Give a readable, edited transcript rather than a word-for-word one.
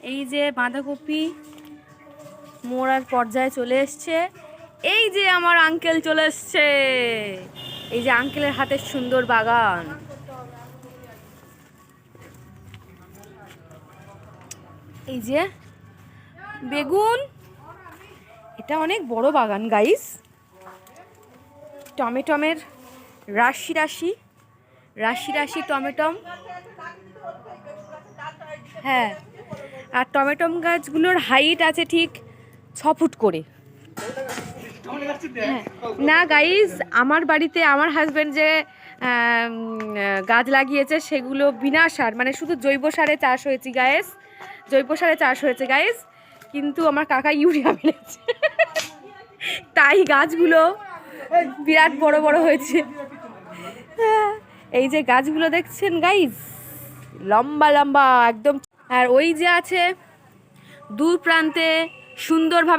এই যে বাঁধাকপি মোড়ার পর্যায়ে চলে এসছে। এই যে আমার আঙ্কেল চলে এসছে, এই যে আঙ্কেলের হাতের সুন্দর বাগান। এই যে বেগুন, এটা অনেক বড় বাগান গাইস। টমেটোমের রাশি রাশি রাশি রাশি টমেটম। হ্যাঁ, আর টমেটম গাছগুলোর হাইট আছে ঠিক 6 ফুট করে। হ্যাঁ না গাইস, আমার বাড়িতে আমার হাজব্যান্ড যে গাছ লাগিয়েছে সেগুলো বিনা সার, মানে শুধু জৈব সারে চাষ হয়েছে গাইস, জৈব সারে চাষ হয়েছে গাইস। কিন্তু আমার কাকা ইউরিয়া মেরেছে, তাই গাছগুলো বিরাট বড় বড় হয়েছে। এই যে গাছগুলো দেখছেন গাইস, লম্বা লম্বা একদম। আর ওই যে আছে দূর প্রান্তে সুন্দরভাবে